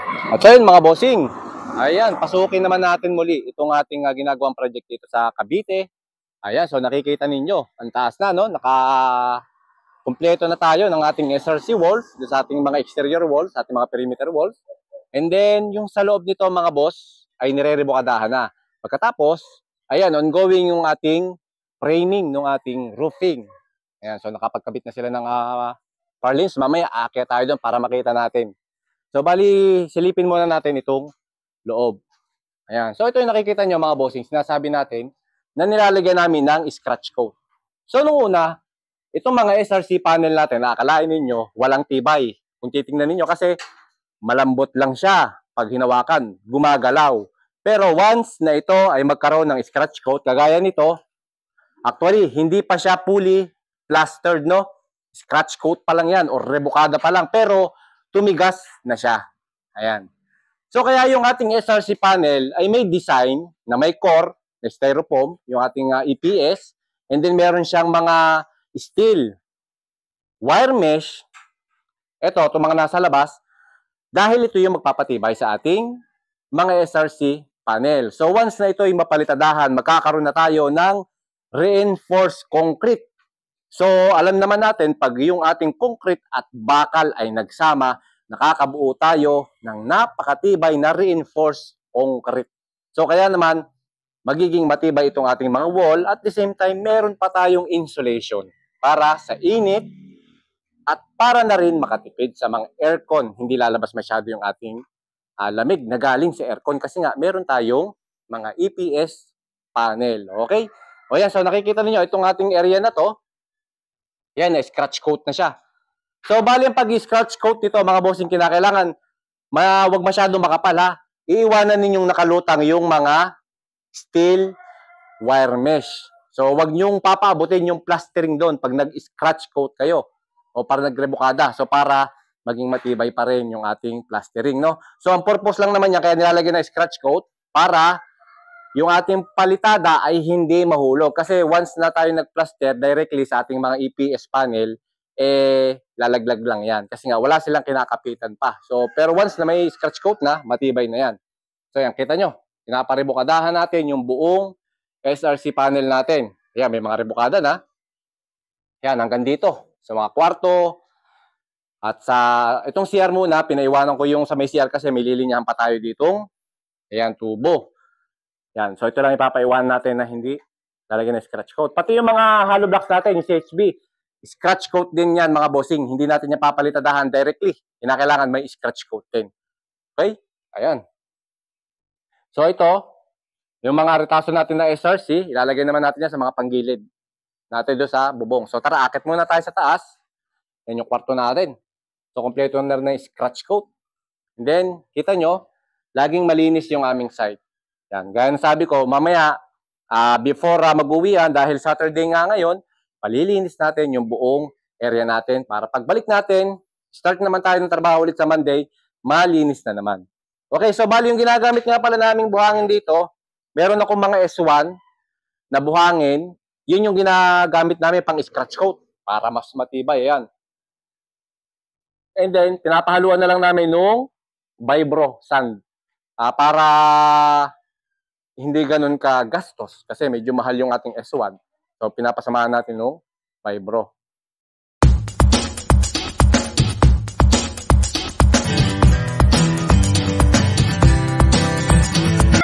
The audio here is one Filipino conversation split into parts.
At so yun mga bossing, ayan, pasukin naman natin muli itong ating ginagawang project dito sa Cavite. Ayan, so nakikita ninyo, ang taas na, no? Naka-kumpleto na tayo ng ating SRC walls, sa ating mga exterior walls, sa ating mga perimeter walls. And then, yung sa loob nito mga boss, ay nire-rebukadahan na. Pagkatapos, ayan, ongoing yung ating framing ng ating roofing. Ayan, so nakapagkabit na sila ng purlins. Mamaya, aakyat tayo doon para makita natin. So, bali, silipin muna natin itong loob. Ayan. So, ito yung nakikita nyo mga bossing. Sinasabi natin na nilalagyan namin ng scratch coat. So, nung una, itong mga SRC panel natin, nakakalain ninyo, walang tibay. Kung titingnan ninyo, kasi malambot lang siya pag hinawakan, gumagalaw. Pero once na ito ay magkaroon ng scratch coat, kagaya nito, actually, hindi pa siya fully plastered, no? Scratch coat pa lang yan or rebukada pa lang. Pero, tumigas na siya. Ayan. So, kaya yung ating SRC panel ay may design na may core na styrofoam, yung ating EPS, and then meron siyang mga steel wire mesh. Ito, itong mga nasa labas, dahil ito yung magpapatibay sa ating mga SRC panel. So, once na ito ay mapalitadahan, magkakaroon na tayo ng reinforced concrete. So, alam naman natin, pag yung ating concrete at bakal ay nagsama, nakakabuo tayo ng napakatibay na reinforced concrete. So, kaya naman, magiging matibay itong ating mga wall. At the same time, meron pa tayong insulation para sa init at para na rin makatipid sa mga aircon. Hindi lalabas masyado yung ating lamig na galing sa aircon kasi nga, meron tayong mga EPS panel. Okay? O yan, so nakikita niyo itong ating area na to. Yan, scratch coat na siya. So, bali ang pag-scratch coat nito, mga bossing, kinakailangan, wag masyadong makapal ha. Iiwanan ninyong nakalutang yung mga steel wire mesh. So, wag nyong papaabutin yung plastering doon pag nag-scratch coat kayo o para nagrebukada. So, para maging matibay pa rin yung ating plastering, no? So, ang purpose lang naman niya, kaya nilalagyan na scratch coat para yung ating palitada ay hindi mahulog. Kasi once na tayo nag-plaster directly sa ating mga EPS panel, lalaglag lang yan. Kasi nga, wala silang kinakapitan pa. So, pero once na may scratch coat na, matibay na yan. So, yan, kita nyo. Pinaparebukadahan natin yung buong SRC panel natin. Yan, may mga rebukada na. Yan, hanggang dito. Sa mga kwarto. At sa, itong CR muna, pinaiwanan ko yung sa may CR kasi may lilinyahan pa tayo ditong, ayan, tubo. Yan. So, ito lang ipapaiwan natin na hindi lalagyan ng scratch coat. Pati yung mga hollow blocks natin, yung CHB, scratch coat din yan, mga bossing. Hindi natin yung papalitadahan directly. Kinakailangan may scratch coat din. Okay? Ayan. So, ito, yung mga retaso natin na SRC, ilalagay naman natin yan sa mga panggilid natin doon sa bubong. So, tara, akit muna tayo sa taas. Yan yung kwarto natin. So, kompleto na rin na scratch coat. And then, kita nyo, laging malinis yung aming site. Yan, gaya na sabi ko, mamaya, before mag-uwian, dahil Saturday nga ngayon, palilinis natin yung buong area natin para pagbalik natin, start naman tayo ng trabaho ulit sa Monday, malinis na naman. Okay, so bali yung ginagamit nga pala naming buhangin dito, meron akong mga S1 na buhangin, yun yung ginagamit namin pang scratch coat para mas matibay, yan. And then, pinapahaluan na lang namin nung Vibro sand para hindi ganun ka gastos kasi medyo mahal yung ating S1. So, pinapasamahan natin ng Vibro.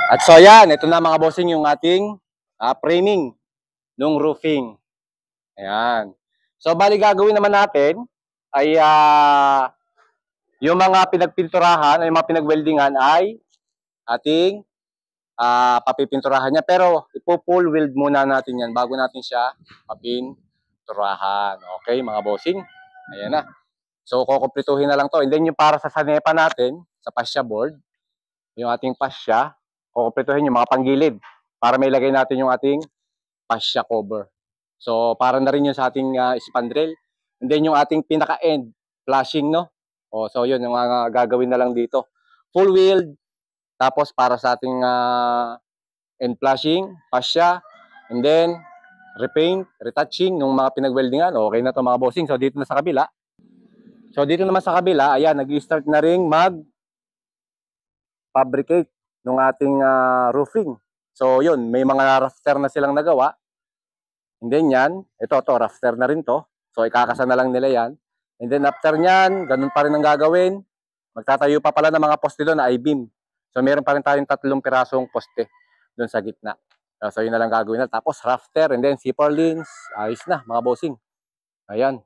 At so, yan. Ito na mga bossing yung ating framing ng roofing. Ayan. So, bali gagawin naman natin ay yung mga pinagpinturahan, ay mga pinagweldingan ay ating papipinturahan niya. Pero ipo-full weld muna natin yan bago natin siya papinturahan. Okay, mga bossing? Ayan na. So, kukumplituhin na lang to. And then yung para sa sanepa natin, sa fascia board, yung ating fascia, kukumplituhin yung mga panggilid para may lagay natin yung ating fascia cover. So, para na rin yun sa ating spandrel. And then yung ating pinaka-end, flashing, no? O, so, yun, yung mga gagawin na lang dito. Full weld, tapos para sa ating end flashing, fascia, and then repaint, retouching ng mga pinagweldingan. Okay na to mga bossing. So dito na sa kabila. So dito naman sa kabila, ayan, nag-start na ring fabricate ng ating roofing. So yun, may mga rafter na silang nagawa. And then yan, ito rafter na rin to. So ikakasa na lang nila yan. And then after nyan, ganun pa rin ang gagawin. Magtatayo pa pala ng mga poste doon na I-beam. So meron pa rin tayong 3 pirasong poste doon sa gitna. So yun na lang gagawin na. Tapos rafter and then zipper lines. Ayos na mga bossing. Ayan.